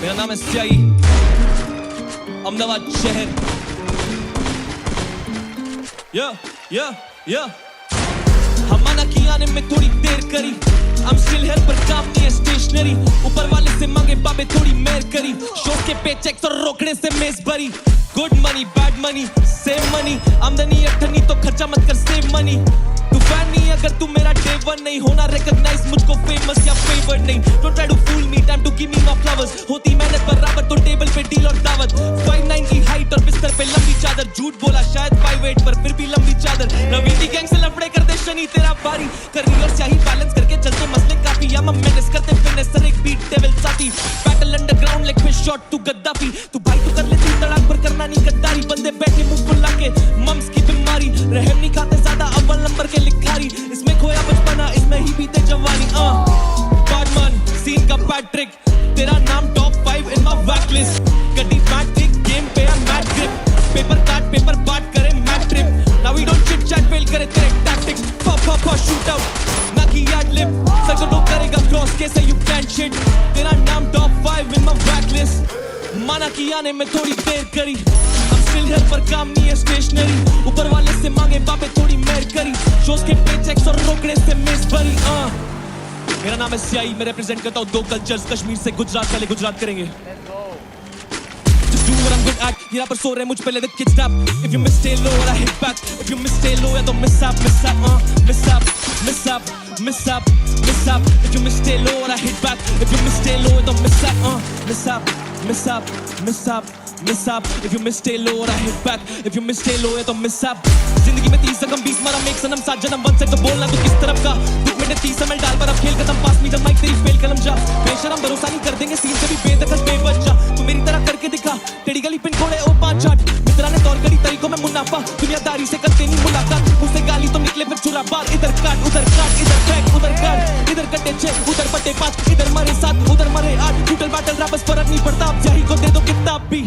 मेरा नाम है स्याही, अहमदाबाद शहर। हमारा की आने में थोड़ी देर करी, I'm still here पर काम नहीं है स्टेशनरी। ऊपर वाले से मांगे बाबे थोड़ी मेहर करी, शो के पेचेक्स और रोकड़े से मेज भरी। Good money bad money same money, आमदनी अठनी तो खर्चा मत कर सेव मनी। तू फैन नहीं अगर तू मेरा डे वन नहीं, होना रिकॉग्नाइज मुझको फेमस या फेवर्ड नहीं। Don't try to fool me, time to give me my flowers. होती मेहनत बराबर तो टेबल पे डील और दावत। 5'9" की हाइट और बिस्तर पे लंबी चादर, झूठ बोला शायद 5'8" पर फिर भी लंबी चादर। नवीनी गैंग से लफड़े करते शनि तेरा बारी, करनी और चाहिए बैलेंस करके चलते मसले काफी। या मेनेज करते फिटनेस सर एक बीट डेविल साथी। Battle underground like fish shot तू गद्दाफी। तू भाई तू कर ले तू तड़ाक पर करना नहीं गद्दारी। बंदे बैठे मुंह फुला के मम्स की बीमारी, रहम नहीं खाते ज्यादा अव्वल नंबर के लिखारी। इसमें खोया बचपना इसमें ही बीते जवानी। बैडमैन सीन का पैट्रिक, तेरा नाम top 5 in my wack list. गड्डी मैट्रिक गेम पे है मैट ग्रिप, पेपर काट पेपर बात करे mat trip. Now we don't chit chat fail करे तेरे टैक्टिक्स। पॉप शूट आउट ना की एड लिप, सर को करेगा क्रॉस कैसे यू कैन शिट। तेरा नाम top 5 in my wack list. माना की आने में थोड़ी देर करी, I'm still here पर काम नहीं है स्टेशनरी। ऊपर वाले से मांगे बाबे थोड़ी मेहर करी, शोज के पेचेक्स और रोकड़े से मेज भरी। मेरा नाम है स्याही, मैं रिप्रेजेंट करता हूँ 2 कल्चर्स, कश्मीर से गुजरात वाले गुजरात करेंगे। Just do what I'm good at, यहाँ पर सो रहे मुझ पे let the kids nap. If you miss stay low और I hit back, if you miss stay low या तो miss up. If you miss stay low और I hit back, if you miss stay low या तो miss up. If you miss stay low और I hit back, if you miss stay low या तो miss up. जिंदगी में 30 रकम 20 मरम 1 सनम 7 जन्म 1 सेट तो बोलना तू किस तरफ का। दुख में 30 ml डाल पर अब खेल खत्म, पास में जब माइक तेरी फेल कलम जा। बेशरम भरोसा नहीं कर देंगे सीन से भी बेदखल बेबच्चा। तू मेरी तरह करके दिखा, टेढ़ी गली पिन कोड़े ओ 5-8। मित्रा ने तौर करी तरीकों में मुनाफा, दुनियादारी से करते नहीं मुलाकात। मुझसे गाली तो निकले फिर चुरा बार, इधर काट इधर फेंक उधर काट। इधर कटे 6 उधर पटे 5, इधर मरे 7 उधर मरे 8। टोटल बैटल रैपर्स फर्क नहीं पड़ता, अब जाही को दे दो किताब भी।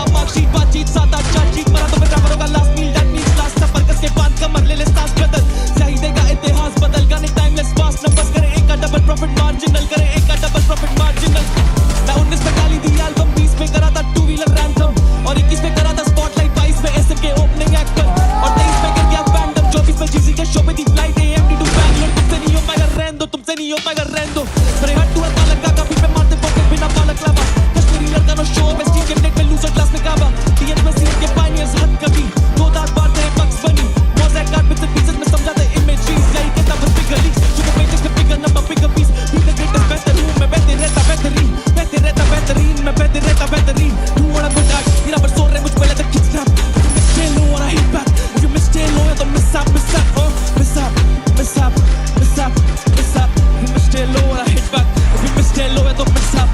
मार्कशीट बातचीत 7-8 चार्जशीट, मरा तो फिर रैपर होगा last mile. That means last सफर कस के बांध कमर ले स्टांस बदल। सही देगा इतिहास बदल, गाने टाइमलेस फास्ट नंबर्स करे एक का डबल प्रॉफिट मार्जिनल, करे एक का डबल प्रॉफिट मार्जिनल। मैं 19 में डाली थी एल्बम, 20 में करा था 2 व्हीलर रैंथम, और 21 में करा था स्पॉटलाइट, 22 में एसएफ के ओपनिंग एक्टर, और 23 में कर गया फैंडम, 24 में जीजी के शो पे थी फ्लाइट AMD टू बैंगलोर। तुमसे नहीं हो पाएगा रहने दो, तुमसे नहीं हो पाएगा रहने दो। मेरे हट टू हट लगा कभी पे मारते पॉकेट बिना बालक लावा। कश्मीरी लड़का नो शो में स्टीक के पे लूजर क्लास में काबा। टीएन में सीन के पायनियर्स हद कभी 2 दांत बार तेरे बक्स बनी। मोज़ेक कार्ड विद पीसेस में समझाते इमेजेस, यही कहता बस बिगर लीक्स। जो पेजेस पे bigger number bigger piece, be the greatest बेहतरीन मैं बहते रहता बेहतरीन, बहते रहता बेहतरीन मैं बहते रहता बेहतरीन। तू बड़ा गुड एक्ट, यहाँ पर सो रहे मुझ पे let the kids nap. If you miss stay low और I hit back, if you miss stay low या तो miss up. If you miss stay low और I hit back, if you miss stay low या तो miss up.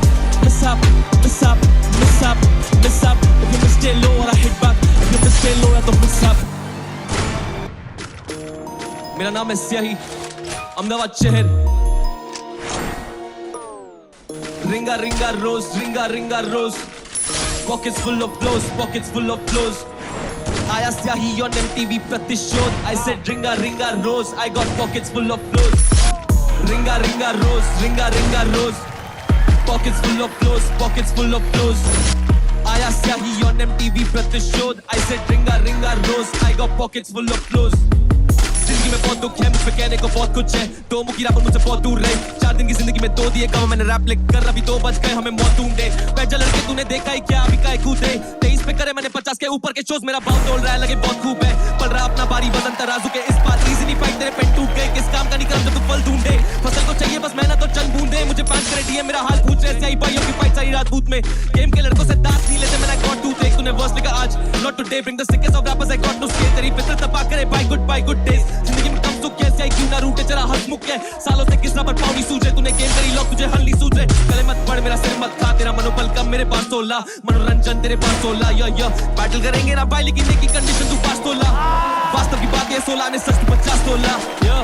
If you miss stay low और I hit back, if you miss stay low या तो miss up. मेरा नाम है स्याही, अहमदाबाद शहर। रिंगा रिंगा रोज, pockets full of flows. आया स्याही on MTV प्रतिशोध, I said रिंगा रोज, I got pockets full of flows. रिंगा रोज, pockets full of flows. आया स्याही on MTV प्रतिशोध, I said रिंगा रोज, I got pockets full of flows. जिंदगी में बहुत दुख है, मुझ पे कहने को बहुत कुछ है। 2 मुखी रैपर मुझसे बहुत दूर रहे, 4 दिन की जिंदगी में 2 दिए काम। मैंने रैप लिख कर अभी 2 बज गए, हमें मौत ढूंढे। पैजा लड़के तूने देखा ही क्या, अभी काय कूदे। 23 पे करे मैंने 50 के ऊपर के शोज, मेरा भाव तोड़ रहा है लगे बहुत खूब है। पल रहा अपना बारी वजन तराजू के इस बार, इजी नहीं फाइट तेरे पेन टूट गए। किस काम का नहीं करम जब तू फल ढूंढे, फसल को चाहिए बस मेहनत और चंद बूंदे। मुझे 5 करे DM मेरा हाल पूछ रहे, स्याही भाइयों की फाइट सारी रात बूथ में। गेम के लड़कों से दांत नहीं लेते, मैंने गॉट टूथ। तूने वर्स लिखा आज, not today, bring the sickest of rappers, I got no scale। तेरी फितरत तपा करे bye good days। जिंदगी में कम सुख कैसे आई क्यों ना रूठे, जरा हंसमुख है। सालों से किस रहा पर पाउनी सूझे, तूने गेम करी लॉक तुझे हल नहीं सूझे। गले मत पड़ मेरा सिर मत खा, तेरा मनोबल कम मेरे पास 16, मनोरंजन तेरे पास 16। यो बैटल करेंगे ना भाई, लेकिन एक ही कंडीशन तू पास 16। वास्तव की बात है 16 ने सच 50 16। यो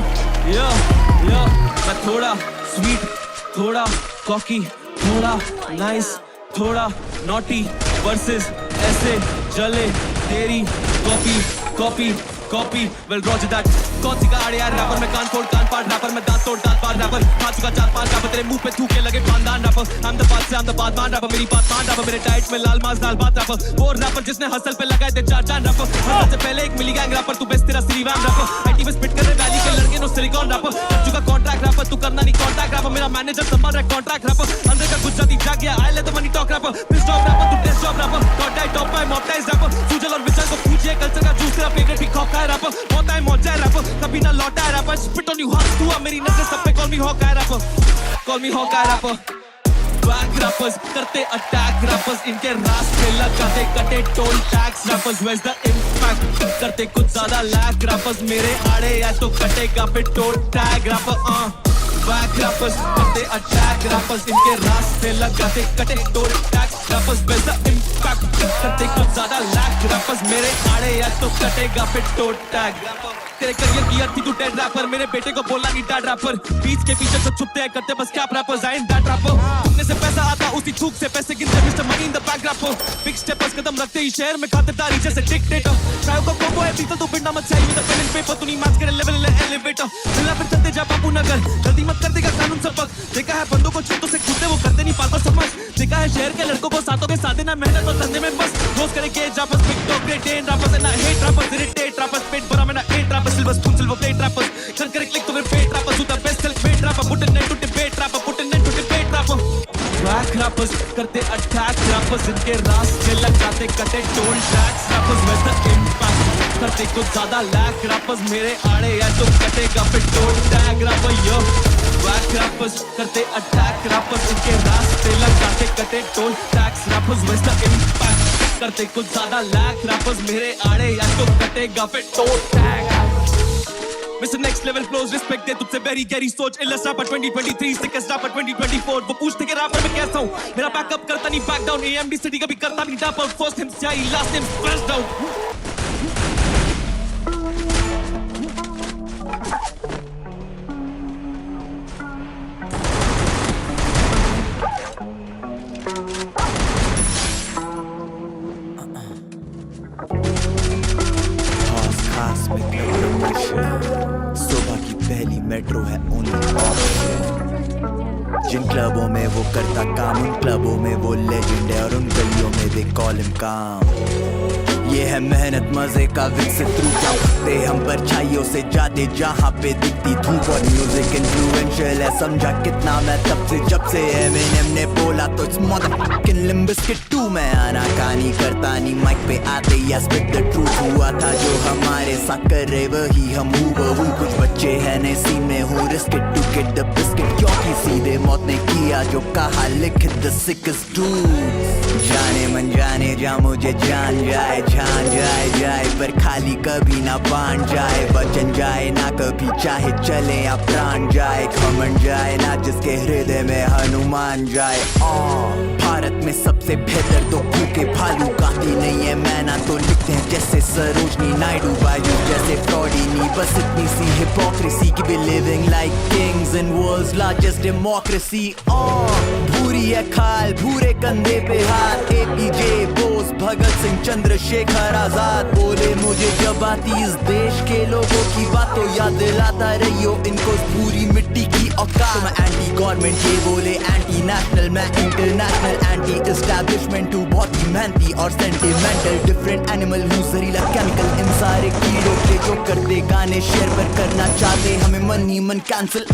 मैं थोड़ा स्वीट, थोड़ा कॉकी, थोड़ा नाइस, थोड़ा नॉटी। वर्सेस ऐसे जले तेरी कॉपी वेल रोज दैट। कौन सी गाड़ी यार रैपर में कान फोड़ कान फाड़, रैपर में दांत तोड़ दांत फाड़, रैपर खा चुका 4-5 रैपर तेरे मुंह पे थूके लगे पांदान रैपर I'm the boss से I'm the बात मान रैपर मेरी बात मान रैपर मेरे डाइट में लाल मांस दाल भात रैपर वो रैपर जिसने हसल पे लगाए थे 4 जान रैपर हसल से पहले एक मिली गैंग रैपर तू बेस्ट तेरा सिलीवैम रैपर आईटी में स्पिट कर रहे वैली के लड़के नो सिलिकॉन रैपर कर चुका कॉन्ट्रैक्ट रैपर तू करना नहीं कॉन्टैक्ट रैपर मेरा मैनेजर संभाल रहा है कॉन्ट्रैक्ट रैपर अंदर का गुजराती जाग गया I let the money talk rapper पिस जॉब रैपर तू test job rapper top tight top पाई मॉप टाइज रैपर सुजल और विजय को पूछिए कल्चर का जूस तेरा फेवरेट भी खौफ है रैपर होता है मौजा रैपर कभी ना लौटा है rapper spit on you hot तू मेरी नजर सब पे call me Hawkeye rapper Back rappers करते अटैक rappers इनके रास्ते लगाते कटे toll tax rappers where's the impact करते कुछ ज्यादा लैक rappers मेरे आड़े या तो कटेगा फिर toll tag rapper Back rappers करते अटैक rappers इनके रास्ते लगाते कटे toll tax rappers where's the impact करते कुछ ज्यादा लैक rappers मेरे आड़े या तो कटेगा फिर टोल टैग तेरे करियर की अर्थ थी तू डेड रैपर मेरे बेटे को बोला नहीं डैड रैपर बीच के पीछे सब छुपते हैं करते बस cap rappers I am that rapper तुमने से पैसा आता उसी थूक से पैसे गिनते mister money in the back rapper big steppers कदम रखते ही शहर में खातिरदारी जैसे डिक्टेटर चाहे को कोबो है पीतल तो बिना मत चाहिए with the pen and paper तू नहीं मैच करे लेवल एलिवेटर जिला पे चलते जा बाबू नगर जल्दी मत कर देगा कानून सबक देखा है बंदों को छूटों से खुदे वो करते नहीं पाल पर समझ देखा है शहर के लड़कों को साथों के साथ देना मेहनत और धंधे में बस रोज करे के जापस big talk great ten rappers and I hate rappers irritate rappers पेट भरा मैंने ate rappers silver spoon silver plate rappers कर click to repeat rappers who the best self-made rapper put an end to debate rapper put an end to debate rapper Back rappers करते attack rappers इनके रास्ते लगाते कटे toll tax rappers where's the impact करते कुछ ज्यादा lack rappers मेरे आड़े या तो कटेगा फिर toll tag rapper yo Back rappers करते attack rappers इनके रास्ते लगाते कटे toll tax rappers where's the impact करते कुछ ज्यादा लैक rappers मेरे आड़े या तो कटेगा फिर toll tag Mr. Next Level Flows respect दे तुझसे very gary सोच illest rapper 2023 sickest rapper 2024 वो पूछते कि rapper मैं कैसा हूँ मेरा बैकअप करता नहीं back down AMD city कभी करता नहीं tap out first name CI last name stressed out सुबह की पहली मेट्रो है ओनली ऑप्शन जिन क्लबों में वो करता काम उन क्लबों में वो लेजेंड है और उन गलियों में दे कॉल हिम काम ये है मेहनत मजे का विकसित रूप क्या सकते हम परछाइयों से जाते जहाँ पे दिखती धूप और म्यूजिक इन्फ्लुएंशियल है समझा कितना मैं तब से जब से एमिनेम ने बोला तो it's motherfucking Limp Bizkit too मैं आना कहानी करता नहीं माइक पे आते या स्पिट द ट्रूथ हुआ था जो हमारे साथ कर रहे वही हम हूबहू कुछ बच्चे हैं नए सीन में हूँ risk it to get the biscuit क्योंकि सीधे मौत ने किया जो कहा लिख द सिकेस्ट डूड जाने मन जाने जा मुझे जान जाए पर खाली कभी ना बांध जाए वचन जाए ना कभी चाहे चले या प्राण जाए घमंड जाए ना जिसके हृदय में हनुमान जाए भारत में सबसे बेहतर तो भूखे भालू गाती नहीं है मैना तो लिखते हैं जैसे सरोजनी नायडू बाजू जैसे फ्रॉडीनी बस इतनी सी हिपोक्रेसी की भी living like kings in world's largest democracy भूरी है खाल भूरे कंधे पे हाथ APJ बोस भगत सिंह चंद्रशेखर आजाद बोले मुझे जब आती इस देश के लोगों की बात तो याद दिलाता रहियो इनको पूरी मिट्टी की औकात तो मैं एंटी गवर्नमेंट ये बोले एंटी नेशनल मैं इंटरनेशनल एंटी एस्टैब्लिशमेंट हूँ बहुत ही मेहनती और सेंटिमेंटल डिफरेंट एनिमल हूँ जहरीला केमिकल इन सारे कीड़ों के जो करते गाने शेयर पर करना चाहते हमें मन ही मन कैंसिल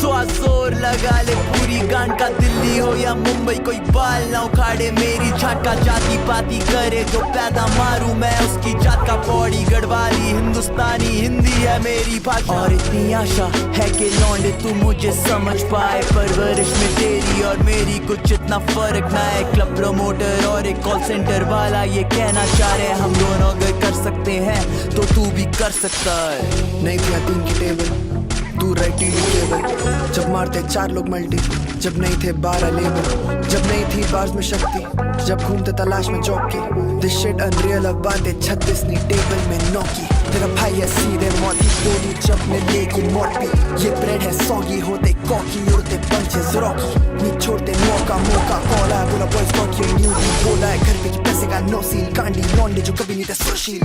तो आज जोर लगा ले पूरी गान का दिल्ली हो या मुंबई कोई बाल ना उखाड़े मेरी झाका जाती पाती करे जो पैदा मारूं मैं उसकी जात का पौड़ी गढ़वाली हिंदुस्तानी हिंदी है मेरी भाषा और इतनी आशा है कि लौंडे तू मुझे समझ पाए परवरिश में तेरी और मेरी कुछ इतना फर्क ना है क्लब प्रमोटर और एक कॉल सेंटर वाला ये कहना चाह रहे हम दोनों अगर कर सकते हैं तो तू भी कर सकता है नहीं थी 3 की टेबल दूर रही टीवी केबल जब मारते 4 लोग मल्टी जब नहीं थे 12 लेबर जब नहीं थी बार्स में शक्ति, जब घूमते तलाश में जॉब की, दिस शिट अनरियल अब बातें 36 नी टेबल में नौकी। तेरा भाई है सीधे मोटी गोली जब ने लेगी मोटी, ये ब्रेड है सॉगी होते कॉकी उड़ते पंचेस रॉकी, नी छोड़ते मौका मौका कॉला बोला boys got your new D, बोला है घर पे कि पैसे का नो सील, कांडी लौंडे जो कभी नहीं थे सुशील,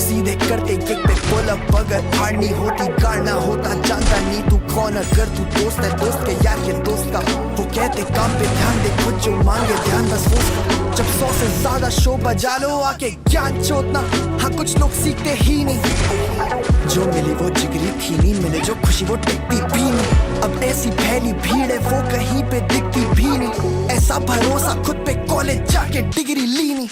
सीधे करते किक पे पुल अप, अगर फाड़नी होती गाड़ना होता जानता नहीं तू कौन, अगर तू दोस्त है दोस्त के यार ये दोस्त का, वो कहते काम पे ध्यान दे खुद जो मांगे ध्यान बस उसका, जब 100 से ज्यादा शो बजा लो आके ज्ञान चोदना, हाँ कुछ लोग सीखते ही नहीं, जो मिली वो जिगरी थी नहीं मिले जो खुशी वो टिकती भी नहीं, अब ऐसी फैली भीड़ है वो कहीं पे दिखती भी नहीं, ऐसा भरोसा खुद पे कॉलेज जाके डिग्री ली नहीं,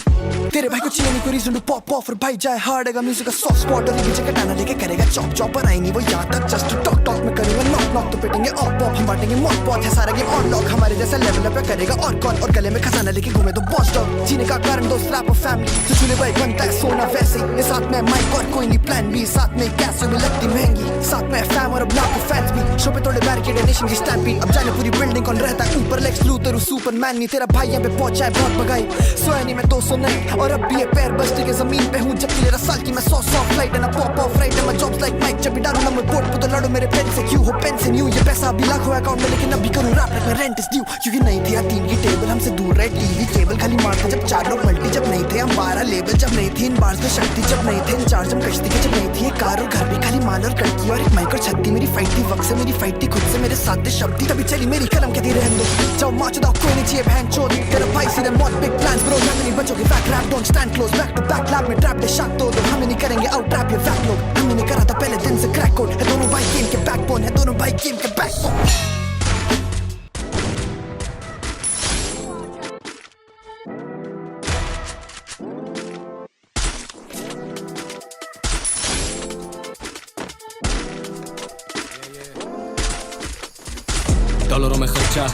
तेरे भाई को चाहिए नहीं कोई रीजन टू पॉप ऑफ, और भाई जाए हार्ड है म्यूजिक का सॉफ्ट स्पॉट, और ये पीछे कटाना लेके करेगा चॉप चॉप, पर आई नहीं वो यहाँ तक जस्ट टू टॉक टॉक में करेंगे नॉक नॉक तो पिटेंगे ऑफ पॉप, हम बांटेंगे मॉक पॉट है सारा गेम ऑन लॉक, हमारे जैसा लेवल पे करेगा और कौन, और गले में खजाना लेके घूमे तो बॉस डॉग, जीने का कारण दोस्त रैप और फैमिली, तो चूल्हे भाई बनता है सोना वैसे, ये साथ में माइक और कोई नहीं प्लान बी, साथ में कैसे में लगती महंगी, साथ में फैम और अब लाखों फैंस भी, शो पे थोड़े बैरिकेड नेशन की स्टैम्पीड, अब जाने पूरी बिल्डिंग कौन रहता है ऊपर, लेक्स लूथर सुपरमैन नहीं, तेरा भाई यहाँ पे पहुंचा है बहुत भगाई, सोया नहीं मैं 200 नहीं, और अब भी ये पैर बस्ती के जमीन पे हूँ, जबकि मेरा साल की मैं 100 फ्लाइट है ना पॉप ऑफ राइट है, मैं जॉब्स लाइक माइक जब भी डालूं ना मैं बोर्ड पे तो लड़ो मेरे पेन से क्यों हो पेन से न्यू, ये पैसा अभी लाखों अकाउंट में लेकिन अभी करूँ रैप में रेंट इज ड्यू, क्योंकि नहीं थी तीन की टेबल हमसे दूर रहे टीवी केबल, खाली मारते जब 4 लोग मल्टी, जब नहीं थे हम 12 लेबल, जब नहीं थी इन बार्स में शक्ति, जब नहीं थे इन चार्ज हम कश्ती के, जब नहीं थी ये कार और घर भी खाली माल और कड़की, और एक माइक और छत्ती, मेरी फाइट थी वक्त से, मेरी फाइट थी खुद से, मेरे साथ थे शब्दी, तभी चली मेरी कलम के धीरे हम जाओ माचो दाओ कोई नहीं चाहिए बहन चोद, तेरा भाई सीधे मौत बिग प्लान्स ब्रो, ना नहीं बचोगे back rap don't stand close, back to back lab में ट्रैप दे शाक तो हमें नहीं करेंगे आउट रैप ये फैक्ट लोग, हमें नहीं करा था पहले दिन से क्रैक कोड, है दोनों भाई गेम के बैकबोन, है दोनों भाई गेम के बैकबोन। डॉलरों में खर्चा,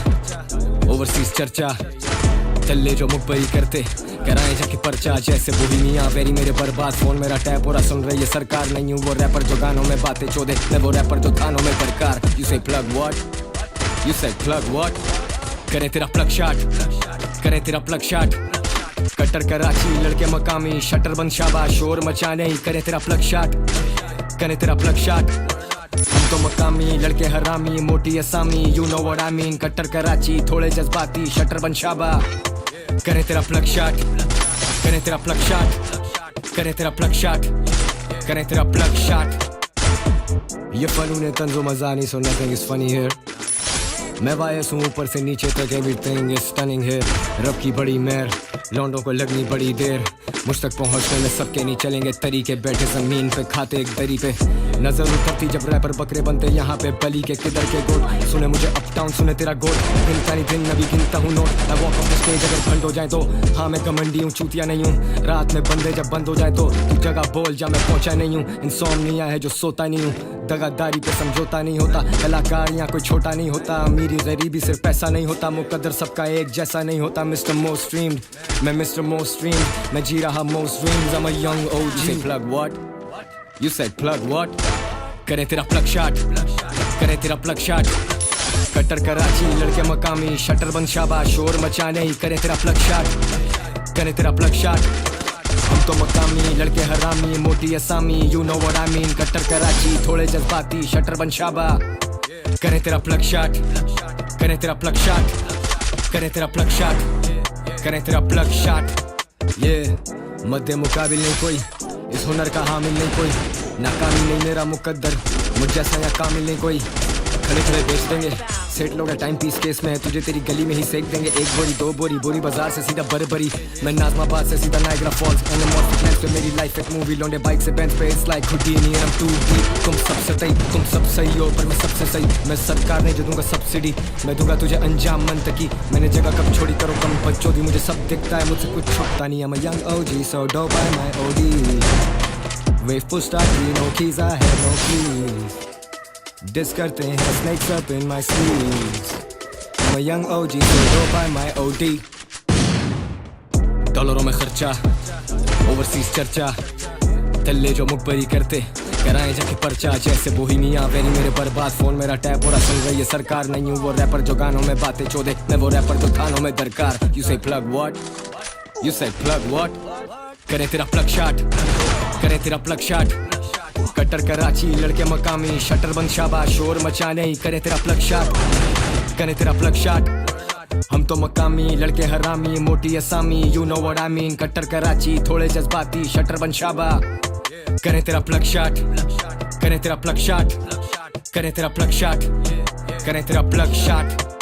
ओवरसीज चर्चा, चले जो मुखबरी करते कराए जाके पर्चा, जैसे बोहेमिया वेरी मेरे बर्बाद, फोन मेरा टैप हो रहा सुन रही है सरकार, नहीं हूँ वो रैपर जो गानों में बातें चोदे, मैं वो रैपर जो थानों में बरकार, यू से प्लग व्हाट, यू से प्लग व्हाट, करे तेरा प्लग शॉट, करे तेरा प्लग शॉट, कट्टर कराची लड़के मकामी, शटर बंद शाबाश शोर मचाने ही, करे तेरा प्लग शॉट, करे तेरा प्लग शॉट, हम तो मकामी लड़के हरामी, मोटी असामी you know what I mean, कट्टर कराची थोड़े जज्बाती, शटर बंद शाबा, करे तेरा प्लग शॉट, करे तेरा प्लग शॉट, करे तेरा प्लग शॉट, करे तेरा प्लग शॉट, ये फनून है तंजो मजा नहीं, so nothing is funny here, मैं वायस हूँ ऊपर से नीचे तक एवरीथिंग इज स्टनिंग है, रब की बड़ी मेहर लौंडों को लगनी बड़ी देर, मुझ तक पहुँचने में सबके नहीं चलेंगे तरीके, बैठे जमीन पे खाते एक दरी पे, नजर उतरती जब रैपर बकरे बनते यहाँ पे, बली के किधर के गोट, सुने मुझे अप टाउन सुने तेरा गोट, गिनता नहीं दिन अभी गिनता हूँ नोट, मैं वॉक ऑफ द स्टेज अगर बंद हो जाए तो, हाँ मैं कमंडी हूँ चूतिया नहीं हूँ, रात में बंदे जब बंद हो जाए तो तू जगह बोल जा मैं पहुँचा नहीं हूँ, इंसोम्निया है जो सोता नहीं हूँ, दगादारी पे समझौता नहीं होता, कलाकार यहाँ कोई छोटा नहीं होता, अमीरी गरीबी सिर्फ पैसा नहीं होता, मुकद्दर सबका एक जैसा नहीं होता, मिस्टर मोस्ट स्ट्रीम्ड, मैं मिस्टर मोस्ट स्ट्रीम्ड, मैं जी रहा most dreams, I'm a young OG, you say plug what, you said plug what, करे तेरा प्लग शॉट, करे तेरा प्लग शॉट, कट्टर कराची लड़के मकामी, शटर बंद शाबाश शोर मचाने ही, करे तेरा प्लग शॉट, करे तेरा प्लग शॉट, हम तो मकामी लड़के हरामी, मोटी असामी you know what I mean, कट्टर कराची थोड़े जज्बाती, शटर बंद शाबा, करे तेरा प्लग शॉट, करे तेरा प्लग शॉट, करे तेरा प्लग शॉट, करे तेरा प्लग शॉट, ये मध्य मुकाबिल नहीं कोई, इस हुनर का हामिल नहीं कोई, नाकामी नहीं मेरा मुकद्दर, मुझ जैसा या कामिल नहीं कोई, खड़े खड़े बेच देंगे, सेट लोग टाइम पीस केस में है, तुझे तेरी गली में ही सेक देंगे, एक बोरी दो बोरी, बोरी बाजार से सीधा बरबरी, मैं नाज़माबाद से सीधा Niagara false, and the most flash पे मेरी लाइफ एक मूवी, लौंडे बाइक से बेंच पे it's like Houdini and I am too deep, तुम सबसे सही, तुम सब सही हो पर मैं सबसे सही, मैं सरकार नहीं जो दूंगा सब्सिडी, मैं दूंगा तुझे अंजाम मंतकी, मैंने जगह कब छोड़ी करो कम बच्चों दी, मुझे सब दिखता है मुझसे कुछ छुपता नहीं, I'm a young OG so don't buy my OD, wave push start no keys I have no keys, diss करते हैं snakes up in my sleeves, I'm a young OG so don't buy my OD, डॉलरों में खर्चा, overseas चर्चा, तल्ले जो मुखबरी करते कराए जाके पर्चा जैसे बोहिमिया वेरी मेरे बर्बाद फोन मेरा टैप हो रहा सुन रही है सरकार नहीं हूँ वो रैपर जो गानों में बातें चोदे मैं वो रैपर जो खानों में दरकार यू से प्लग व्हाट करे तेरा प्लग शॉट करे तेरा प्लग शॉट कट्टर कराची लड़के मकामी शटर बंद शाबाश शोर मचाने ही करे तेरा प्लग शॉट करे तेरा प्लग शॉट हम तो मकामी लड़के हरामी मोटी असामी you know what I mean कट्टर कराची थोड़े जज्बाती शटर बंद शाबा करे तेरा प्लग शॉट करे तेरा प्लग शॉट करे तेरा प्लग शॉट करे तेरा प्लग शॉट